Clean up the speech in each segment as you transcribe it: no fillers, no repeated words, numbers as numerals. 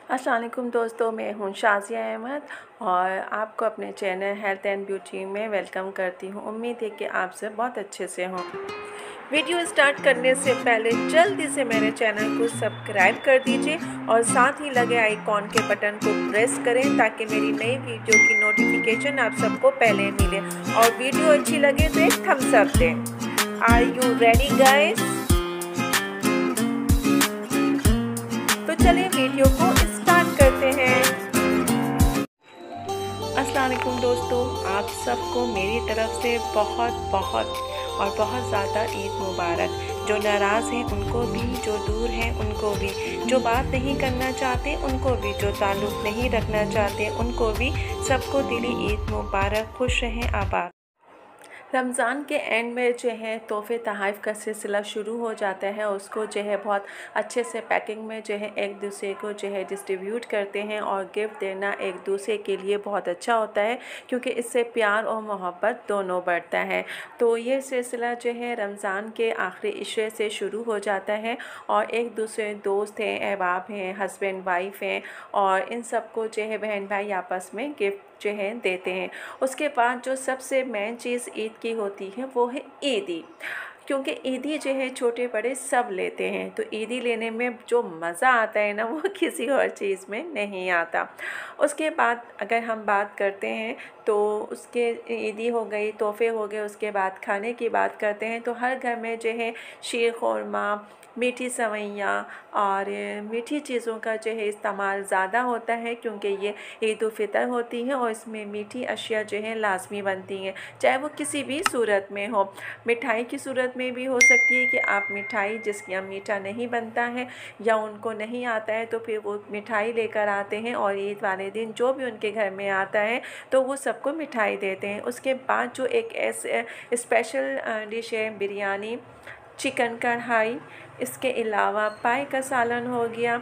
अस्सलाम वालेकुम दोस्तों, मैं हूं शाज़िया अहमद और आपको अपने चैनल हेल्थ एंड ब्यूटी में वेलकम करती हूं। उम्मीद है कि आप सब बहुत अच्छे से हों। वीडियो स्टार्ट करने से पहले जल्दी से मेरे चैनल को सब्सक्राइब कर दीजिए और साथ ही लगे आइकॉन के बटन को प्रेस करें ताकि मेरी नई वीडियो की नोटिफिकेशन आप सबको पहले मिले और वीडियो अच्छी लगे तो एक थम्स अप दें। Are you ready guys? तो चलिए वीडियो को स्टार्ट करते हैं। अस्सलाम वालेकुम दोस्तों, आप सबको मेरी तरफ से बहुत ज़्यादा ईद मुबारक। जो नाराज़ हैं उनको भी, जो दूर हैं उनको भी, जो बात नहीं करना चाहते उनको भी, जो ताल्लुक़ नहीं रखना चाहते उनको भी, सबको दिली ईद मुबारक। खुश रहें, आबाद। रमज़ान के एंड में जो है तोहफ़े तोहफ़ का सिलसिला शुरू हो जाता है। उसको जो है बहुत अच्छे से पैकिंग में जो है एक दूसरे को जो है डिस्ट्रीब्यूट करते हैं और गिफ्ट देना एक दूसरे के लिए बहुत अच्छा होता है क्योंकि इससे प्यार और मोहब्बत दोनों बढ़ता है। तो ये सिलसिला जो है रमज़ान के आखिरी इशरे से शुरू हो जाता है और एक दूसरे दोस्त हैं, अहबाब हैं, हस्बैंड वाइफ हैं और इन सबको जो है बहन भाई आपस में गिफ्ट जो है देते हैं। उसके बाद जो सबसे मेन चीज़ ईद की होती है वो है ईदी, क्योंकि ईदी जो है छोटे बड़े सब लेते हैं। तो ईदी लेने में जो मज़ा आता है ना वो किसी और चीज़ में नहीं आता। उसके बाद अगर हम बात करते हैं तो उसके ईदी हो गई, तोहफ़े हो गए, उसके बाद खाने की बात करते हैं तो हर घर में जो है शीर खुरमा, मीठी सवैयाँ और मीठी चीज़ों का जो है इस्तेमाल ज़्यादा होता है क्योंकि ये ईद उल फ़ितर होती है और इसमें मीठी अशिया जो है लाज़मी बनती हैं, चाहे वो किसी भी सूरत में हो। मिठाई की सूरत में भी हो सकती है कि आप मिठाई जिसके यहाँ मीठा नहीं बनता है या उनको नहीं आता है तो फिर वो मिठाई लेकर आते हैं और ईद वाले दिन जो भी उनके घर में आता है तो वो सबको मिठाई देते हैं। उसके बाद जो एक ऐसे स्पेशल डिश है बिरयानी, चिकन कढ़ाई, इसके अलावा पाए का सालन हो गया,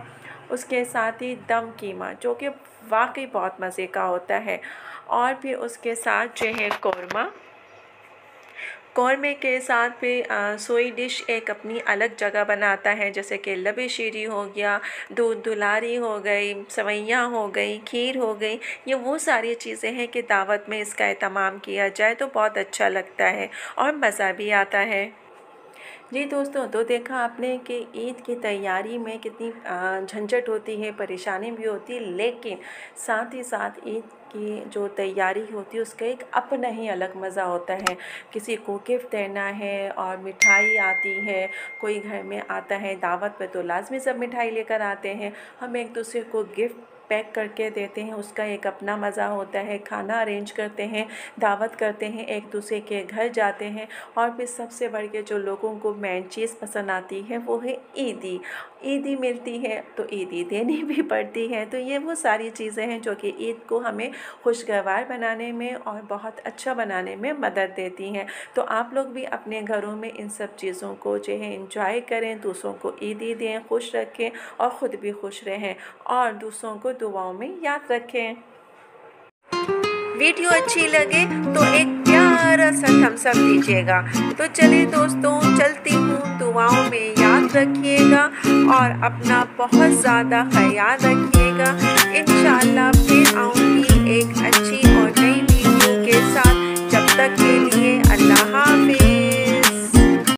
उसके साथ ही दम कीमा जो कि वाकई बहुत मज़े का होता है और फिर उसके साथ जो है कौरमे के साथ फिर सोई डिश एक अपनी अलग जगह बनाता है, जैसे कि लबे शीरी हो गया, दूध दुलारी हो गई, सवैयाँ हो गई, खीर हो गई। ये वो सारी चीज़ें हैं कि दावत में इसका एहतमाम किया जाए तो बहुत अच्छा लगता है और मज़ा भी आता है। जी दोस्तों, तो देखा आपने कि ईद की तैयारी में कितनी झंझट होती है, परेशानी भी होती है, लेकिन साथ ही साथ ईद की जो तैयारी होती है उसका एक अपना ही अलग मज़ा होता है। किसी को गिफ्ट देना है और मिठाई आती है, कोई घर में आता है दावत पे तो लाजमी सब मिठाई लेकर आते हैं, हम एक दूसरे को गिफ्ट पैक करके देते हैं, उसका एक अपना मज़ा होता है। खाना अरेंज करते हैं, दावत करते हैं, एक दूसरे के घर जाते हैं और फिर सबसे बढ़ के जो लोगों को मेन चीज़ पसंद आती है वो है ईदी। ईदी मिलती है तो ईदी देनी भी पड़ती है। तो ये वो सारी चीज़ें हैं जो कि ईद को हमें खुशगवार बनाने में और बहुत अच्छा बनाने में मदद देती हैं। तो आप लोग भी अपने घरों में इन सब चीज़ों को जो है इंजॉय करें, दूसरों को ईदी दें, खुश रखें और ख़ुद भी खुश रहें और दूसरों को दुआओं में याद रखें। वीडियो अच्छी लगे तो एक प्यारा सा थम्स अप दीजिएगा। तो चलिए दोस्तों, चलती हूँ, दुआओं में याद रखिएगा और अपना बहुत ज़्यादा ख्याल रखिएगा। इंशाअल्लाह फिर आऊँगी एक अच्छी और नई वीडियो के साथ। जब तक के लिए